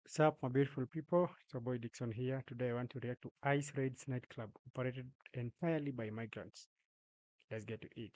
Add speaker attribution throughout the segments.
Speaker 1: What's up, my beautiful people? It's your boy Dixon here. Today I want to react to Ice Raid's Nightclub, operated entirely by migrants. Let's get to it.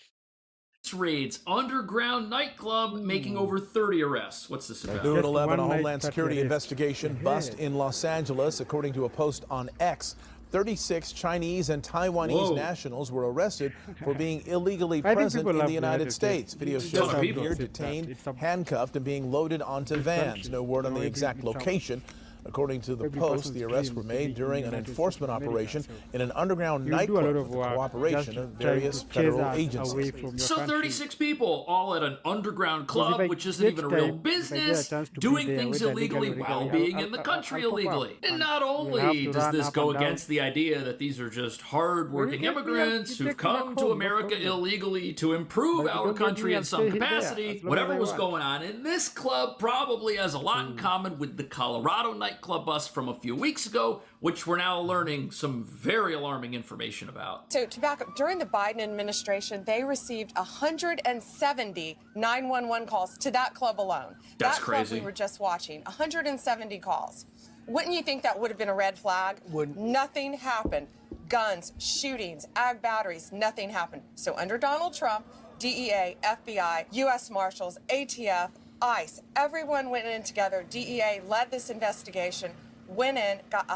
Speaker 2: Raids underground nightclub making
Speaker 1: Ooh,
Speaker 2: over 30 arrests. What's this
Speaker 3: At
Speaker 2: about?
Speaker 3: noon
Speaker 1: just
Speaker 3: 11, a
Speaker 1: one night
Speaker 3: Homeland
Speaker 1: 30
Speaker 3: Security
Speaker 1: arrests.
Speaker 3: investigation bust in Los Angeles. According to a post on X, 36 Chinese and Taiwanese
Speaker 2: Whoa.
Speaker 3: nationals were arrested for being illegally
Speaker 1: I think
Speaker 3: present
Speaker 1: people
Speaker 3: in
Speaker 1: love
Speaker 3: the
Speaker 1: the
Speaker 3: United
Speaker 1: United
Speaker 3: States.
Speaker 1: States.
Speaker 3: Video
Speaker 1: It's
Speaker 3: shows
Speaker 2: just
Speaker 3: them
Speaker 2: people.
Speaker 3: here
Speaker 1: It's
Speaker 3: detained,
Speaker 1: a
Speaker 3: handcuffed, and being loaded onto vans.
Speaker 1: country.
Speaker 3: No word on the
Speaker 1: Every
Speaker 3: exact location. According to the
Speaker 1: every
Speaker 3: post,
Speaker 1: person's
Speaker 3: the arrests
Speaker 1: dream
Speaker 3: were
Speaker 1: is to
Speaker 3: made
Speaker 1: be in
Speaker 3: during
Speaker 1: the
Speaker 3: an
Speaker 1: United States
Speaker 3: enforcement
Speaker 1: of America.
Speaker 3: operation
Speaker 1: So
Speaker 3: in an underground
Speaker 1: you do a lot
Speaker 3: nightclub
Speaker 1: of
Speaker 3: with the
Speaker 1: work
Speaker 3: cooperation
Speaker 1: just
Speaker 3: of
Speaker 1: trying
Speaker 3: various
Speaker 1: to chase
Speaker 3: federal
Speaker 1: us away
Speaker 3: agencies.
Speaker 1: from your
Speaker 2: So
Speaker 1: country.
Speaker 2: 36 people all at an underground
Speaker 1: Because if
Speaker 2: club,
Speaker 1: I
Speaker 2: which isn't
Speaker 1: get
Speaker 2: even a real
Speaker 1: time, if I get a
Speaker 2: business,
Speaker 1: chance to be
Speaker 2: doing
Speaker 1: there,
Speaker 2: things
Speaker 1: whether legal
Speaker 2: illegally
Speaker 1: or
Speaker 2: while
Speaker 1: illegally,
Speaker 2: being in the country
Speaker 1: I'll pop up.
Speaker 2: illegally. And
Speaker 1: And
Speaker 2: not
Speaker 1: we'll have
Speaker 2: only
Speaker 1: to
Speaker 2: does
Speaker 1: run
Speaker 2: this
Speaker 1: up
Speaker 2: go
Speaker 1: and down.
Speaker 2: against the idea that these are just
Speaker 1: Well,
Speaker 2: hard-working immigrants
Speaker 1: you
Speaker 2: who've
Speaker 1: take me back
Speaker 2: come to
Speaker 1: home, no
Speaker 2: America
Speaker 1: problem.
Speaker 2: illegally to improve
Speaker 1: But you
Speaker 2: our
Speaker 1: don't get
Speaker 2: country
Speaker 1: me,
Speaker 2: in
Speaker 1: I'll
Speaker 2: some
Speaker 1: stay there
Speaker 2: capacity,
Speaker 1: as long as
Speaker 2: whatever
Speaker 1: I
Speaker 2: was
Speaker 1: want.
Speaker 2: going on in this club probably has a lot in common with the Colorado nightclub bust from a few weeks ago, which we're now learning some very alarming information about.
Speaker 4: So to back up, during the Biden administration, they received 170 911 calls to that club alone.
Speaker 2: That's
Speaker 4: that club
Speaker 2: crazy.
Speaker 4: we were just watching, 170 calls. Wouldn't you think that would have been a red flag?
Speaker 5: Wouldn't.
Speaker 4: Nothing happened. Guns, shootings, ag batteries, nothing happened. So under Donald Trump, DEA, FBI, U.S. Marshals, ATF, ICE, everyone went in together. DEA led this investigation, went in, got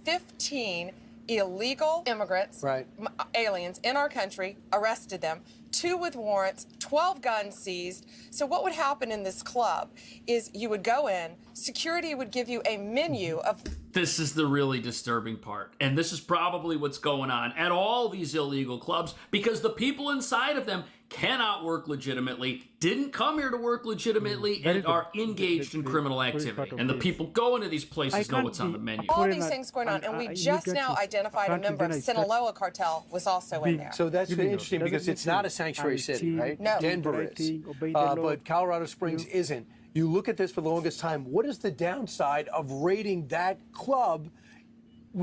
Speaker 4: 115 illegal immigrants,
Speaker 5: Right.
Speaker 4: Aliens in our country, arrested them, 2 with warrants, 12 guns seized. So what would happen in this club is you would go in, security would give you a menu of
Speaker 2: This is the really disturbing part. And this is probably what's going on at all these illegal clubs because the people inside of them cannot work legitimately, didn't come here to work legitimately,
Speaker 1: That is
Speaker 2: and
Speaker 1: the-
Speaker 2: are engaged in
Speaker 1: the
Speaker 2: criminal
Speaker 1: worst
Speaker 2: activity.
Speaker 1: part of
Speaker 2: And the
Speaker 1: this.
Speaker 2: people going to these
Speaker 1: I
Speaker 2: places know
Speaker 1: can't
Speaker 2: what's on
Speaker 1: be
Speaker 2: the menu.
Speaker 4: all
Speaker 1: foreigner
Speaker 4: these things going on. And we
Speaker 1: you
Speaker 4: just
Speaker 1: get
Speaker 4: now
Speaker 1: to
Speaker 4: identified a
Speaker 1: country
Speaker 4: member of
Speaker 1: then I start
Speaker 4: Sinaloa cartel was also in
Speaker 1: being
Speaker 4: there.
Speaker 5: So that's
Speaker 1: criminal.
Speaker 5: interesting
Speaker 1: Doesn't
Speaker 5: because
Speaker 1: make
Speaker 5: it's not a
Speaker 1: sense.
Speaker 5: sanctuary
Speaker 1: I
Speaker 5: city,
Speaker 1: see
Speaker 5: right?
Speaker 4: No.
Speaker 5: Denver
Speaker 1: right
Speaker 5: is.
Speaker 1: thing, obey the law.
Speaker 5: But Colorado Springs isn't. You look at this for the longest time. What is the downside of raiding that club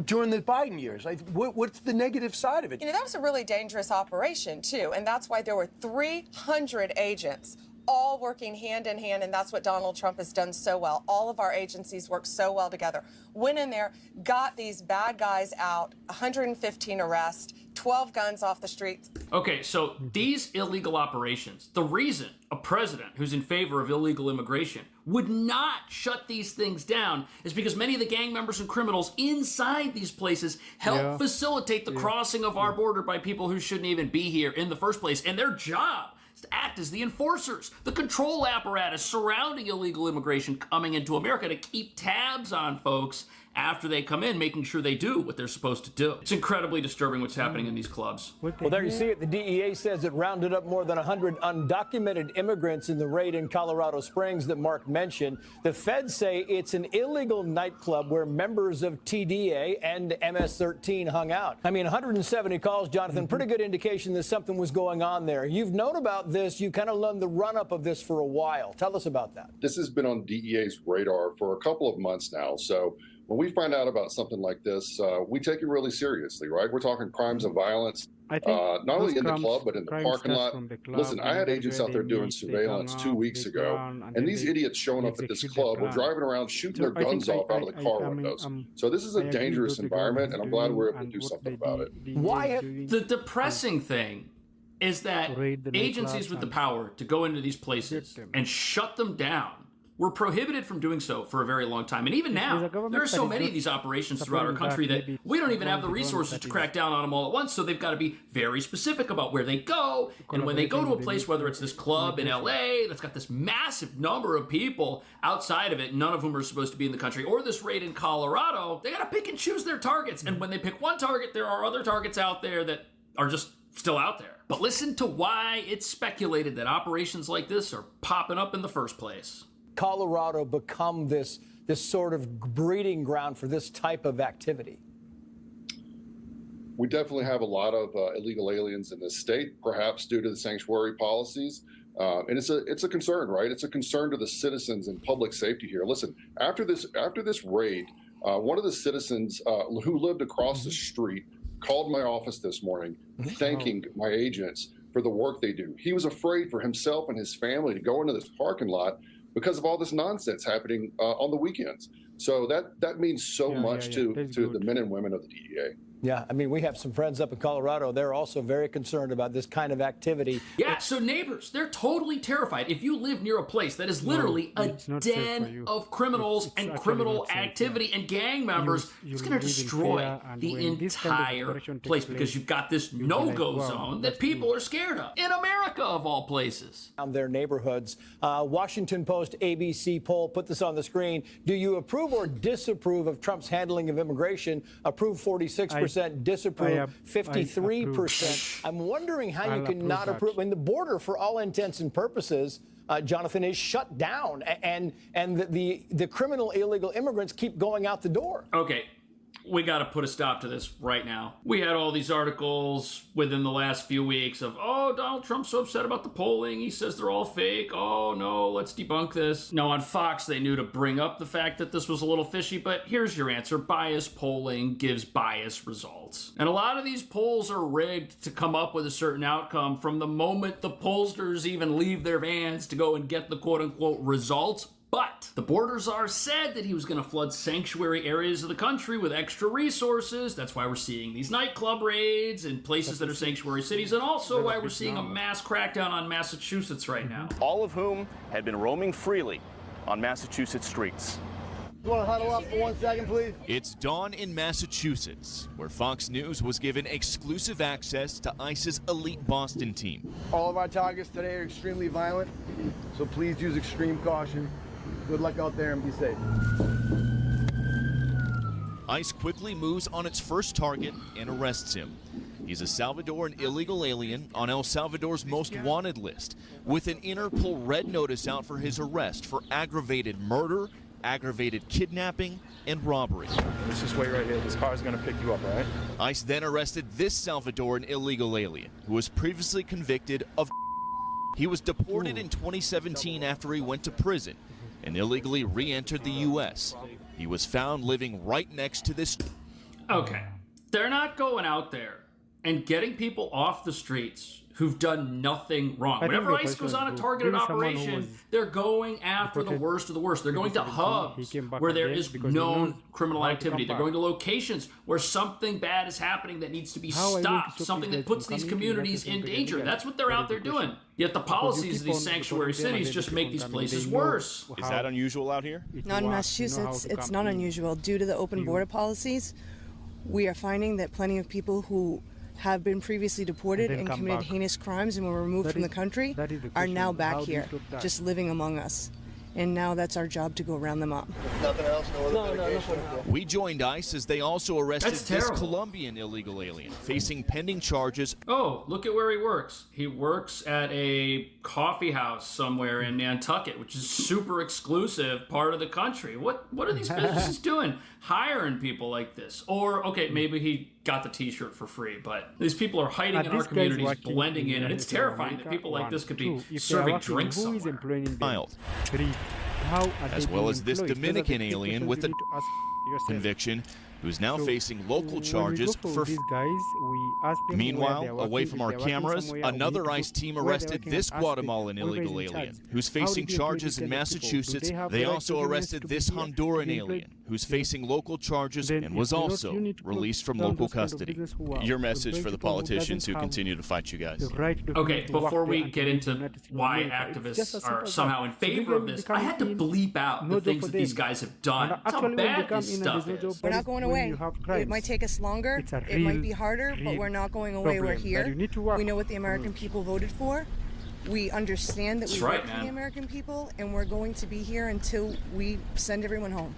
Speaker 5: during the Biden years? Like, what's the negative side of it?
Speaker 4: You know, that was a really dangerous operation, too. And that's why there were 300 agents all working hand in hand. And that's what Donald Trump has done so well. All of our agencies work so well together. Went in there, got these bad guys out, 115 arrests, 12 guns off the streets.
Speaker 2: Okay, so these illegal operations, the reason a president who's in favor of illegal immigration would not shut these things down is because many of the gang members and criminals inside these places help
Speaker 1: Yeah.
Speaker 2: facilitate the crossing of our border by people who shouldn't even be here in the first place. And their job is to act as the enforcers, the control apparatus surrounding illegal immigration coming into America to keep tabs on folks after they come in, making sure they do what they're supposed to do. It's incredibly disturbing what's happening in these clubs.
Speaker 1: What the
Speaker 6: Well, there you
Speaker 1: heck?
Speaker 6: see it. The DEA says it rounded up more than 100 undocumented immigrants in the raid in Colorado Springs that Mark mentioned. The feds say it's an illegal nightclub where members of TDA and MS-13 hung out. I mean, 170 calls, Jonathan, pretty good indication that something was going on there. You've known about this. You kind of learned the run-up of this for a while. Tell us about that.
Speaker 7: This has been on DEA's radar for a couple of months now. So when we find out about something like this, we take it really seriously, right? We're talking crimes of violence,
Speaker 1: I think
Speaker 7: not only
Speaker 1: those
Speaker 7: in the
Speaker 1: crimes-
Speaker 7: club, but in the
Speaker 1: crime
Speaker 7: parking
Speaker 1: starts
Speaker 7: lot.
Speaker 1: from the club,
Speaker 7: Listen, I had
Speaker 1: that's
Speaker 7: agents
Speaker 1: where
Speaker 7: out there
Speaker 1: they
Speaker 7: doing
Speaker 1: meet, they
Speaker 7: surveillance
Speaker 1: hang
Speaker 7: 2
Speaker 1: out,
Speaker 7: weeks
Speaker 1: they
Speaker 7: ago,
Speaker 1: plan,
Speaker 7: and
Speaker 1: then
Speaker 7: these
Speaker 1: they
Speaker 7: idiots showing up at this
Speaker 1: execute the
Speaker 7: club were
Speaker 1: plan.
Speaker 7: driving around shooting
Speaker 1: So
Speaker 7: their
Speaker 1: I think
Speaker 7: guns off out of the car
Speaker 1: I mean,
Speaker 7: windows. So this is
Speaker 1: I
Speaker 7: a
Speaker 1: agree
Speaker 7: dangerous
Speaker 1: with the
Speaker 7: environment, and I'm glad we're able to
Speaker 1: and
Speaker 7: do
Speaker 1: what
Speaker 7: something
Speaker 1: they
Speaker 7: about it.
Speaker 1: did-
Speaker 6: Why
Speaker 1: is
Speaker 6: have
Speaker 1: doing
Speaker 2: The depressing thing is that
Speaker 1: raid the
Speaker 2: agencies
Speaker 1: nightclubs
Speaker 2: with the
Speaker 1: and
Speaker 2: power to go into these places
Speaker 1: them.
Speaker 2: and shut them down were prohibited from doing so for a very long time. And even
Speaker 1: There's
Speaker 2: now,
Speaker 1: a government
Speaker 2: there are so
Speaker 1: that is
Speaker 2: many
Speaker 1: not
Speaker 2: of these operations throughout our
Speaker 1: supporting
Speaker 2: country
Speaker 1: that.
Speaker 2: that
Speaker 1: Maybe
Speaker 2: we don't
Speaker 1: it's
Speaker 2: even have the
Speaker 1: one
Speaker 2: resources
Speaker 1: that
Speaker 2: to
Speaker 1: is-
Speaker 2: crack down on them all at once. So they've got to be very specific about where they go. And when they go to a
Speaker 1: Collaborating
Speaker 2: place,
Speaker 1: with
Speaker 2: whether it's this club in LA that's got this massive number of people outside of it, none of whom are supposed to be in the country, or this raid in Colorado, they got to pick and choose their targets. And when they pick one target, there are other targets out there that are just still out there. But listen to why it's speculated that operations like this are popping up in the first place.
Speaker 6: Colorado become this sort of breeding ground for this type of activity?
Speaker 7: We definitely have a lot of illegal aliens in this state, perhaps due to the sanctuary policies. And it's a concern, right? It's a concern to the citizens and public safety here. Listen, after this raid, one of the citizens who lived across the street called my office this morning, thanking my agents for the work they do. He was afraid for himself and his family to go into this parking lot because of all this nonsense happening on the weekends. So that means so much to the men and women of the DEA.
Speaker 6: Yeah, I mean, we have some friends up in Colorado. They're also very concerned about this kind of activity.
Speaker 2: Yeah, so neighbors, they're totally terrified. If you live near a place that is literally a den of criminals and criminal activity and gang members, it's going to destroy the entire place because you've got this no-go zone that people are scared of. In America, of all places.
Speaker 6: Their neighborhoods. Washington Post ABC poll, put this on the screen. Do you approve or disapprove of Trump's handling of immigration? Approve 46%. Disapprove 53%. I'm wondering how you can not approve. I mean, the border, for all intents and purposes, Jonathan, is shut down, and the criminal illegal immigrants keep going out the door.
Speaker 2: Okay. We got to put a stop to this right now. We had all these articles within the last few weeks of, oh, Donald Trump's so upset about the polling. He says they're all fake. Oh, no, let's debunk this. No, on Fox, they knew to bring up the fact that this was a little fishy, but here's your answer. Biased polling gives biased results. And a lot of these polls are rigged to come up with a certain outcome from the moment the pollsters even leave their vans to go and get the quote-unquote results. But the border czar said that he was going to flood sanctuary areas of the country with extra resources. That's why we're seeing these nightclub raids in places that are sanctuary cities, and also why we're seeing a mass crackdown on Massachusetts right now.
Speaker 8: All of whom had been roaming freely on Massachusetts streets.
Speaker 9: You want to huddle up for 1 second, please?
Speaker 10: It's dawn in Massachusetts, where Fox News was given exclusive access to ICE's elite Boston team.
Speaker 9: All of our targets today are extremely violent, so please use extreme caution. Good luck out there and be safe.
Speaker 10: ICE quickly moves on its first target and arrests him. He's a Salvadoran illegal alien on El Salvador's most wanted list, with an Interpol red notice out for his arrest for aggravated murder, aggravated kidnapping, and robbery.
Speaker 11: Let's just wait right here. This car's going to pick you up, all right?
Speaker 10: ICE then arrested this Salvadoran illegal alien, who was previously convicted of. He was deported in 2017 after he went to prison and illegally re-entered the U.S. He was found living right next to this.
Speaker 2: Okay, they're not going out there and getting people off the streets who've done nothing wrong. Whenever ICE goes on a targeted operation, they're going after the worst of the worst. They're going to hubs where there is known criminal activity. They're going to locations where something bad is happening that needs to be stopped, something that puts these communities in danger. That's what they're out there doing. Yet the policies of these sanctuary cities just make these places worse.
Speaker 8: Is that unusual out here?
Speaker 12: Not in Massachusetts. It's not unusual. Due to the open border policies, we are finding that plenty of people who have been previously deported and committed heinous crimes and were removed from the country are now back here, just living among us. And now that's our job to go round them up.
Speaker 9: Nothing else? No.
Speaker 10: We joined ICE as they also arrested this Colombian illegal alien, facing pending charges.
Speaker 2: Oh, look at where he works. He works at a coffee house somewhere in Nantucket, which is super exclusive part of the country. What are these businesses doing? Hiring people like this? Or, okay, maybe he got the t-shirt for free, but these people are hiding in our communities, blending in, and it's terrifying that people like this could be serving drinks somewhere.
Speaker 10: As well as this Dominican alien with a conviction who's now facing local charges for. Meanwhile, away from our cameras, another ICE team arrested this Guatemalan illegal alien who's facing charges in Massachusetts. They also arrested this Honduran alien who's facing local charges and was also released from local custody.
Speaker 8: Your message for the politicians who continue to fight you guys.
Speaker 2: Okay, before we get into why activists are somehow in favor of this, I had to bleep out the things that these guys have done. That's how bad this stuff is.
Speaker 12: We're not going away. It might take us longer. It might be harder, but we're not going away. We're here. We know what the American people voted for. We understand that we work for the American people, and we're going to be here until we send everyone home.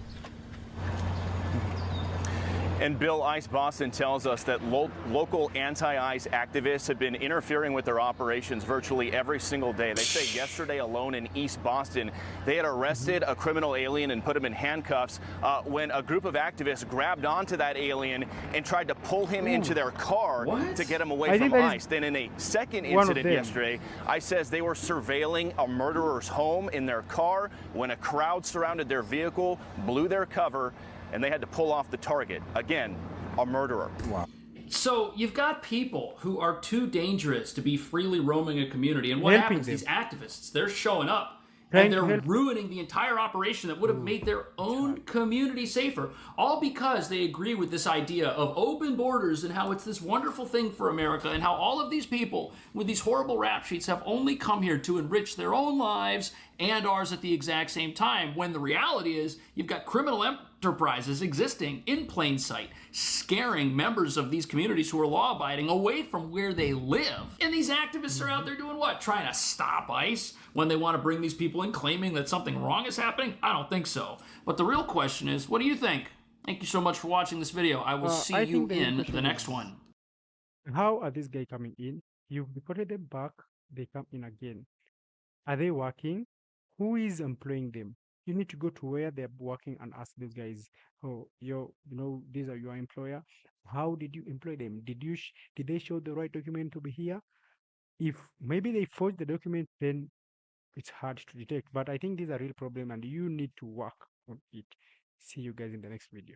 Speaker 8: And Bill, ICE Boston tells us that local anti-ICE activists have been interfering with their operations virtually every single day. They say yesterday alone in East Boston, they had arrested a criminal alien and put him in handcuffs when a group of activists grabbed onto that alien and tried to pull him into their car to get him away from ICE. Then in a second incident yesterday, ICE says they were surveilling a murderer's home in their car when a crowd surrounded their vehicle, blew their cover, and they had to pull off the target. Again, a murderer.
Speaker 2: Wow. So you've got people who are too dangerous to be freely roaming a community. And what happens? These activists, they're showing up and they're ruining the entire operation that would have made their own community safer, all because they agree with this idea of open borders and how it's this wonderful thing for America, and how all of these people with these horrible rap sheets have only come here to enrich their own lives and ours at the exact same time, when the reality is you've got criminal enterprises existing in plain sight, scaring members of these communities who are law-abiding away from where they live. And these activists are out there doing what? Trying to stop ICE when they want to bring these people in, claiming that something wrong is happening? I don't think so. But the real question is, what do you think? Thank you so much for watching this video. I will see you in the next one.
Speaker 1: How are these guys coming in? You've deported them back, they come in again. Are they working? Who is employing them? You need to go to where they're working and ask these guys, oh, these are your employer. How did you employ them? Did they show the right document to be here? If maybe they forged the document, then it's hard to detect. But I think this is a real problem and you need to work on it. See you guys in the next video.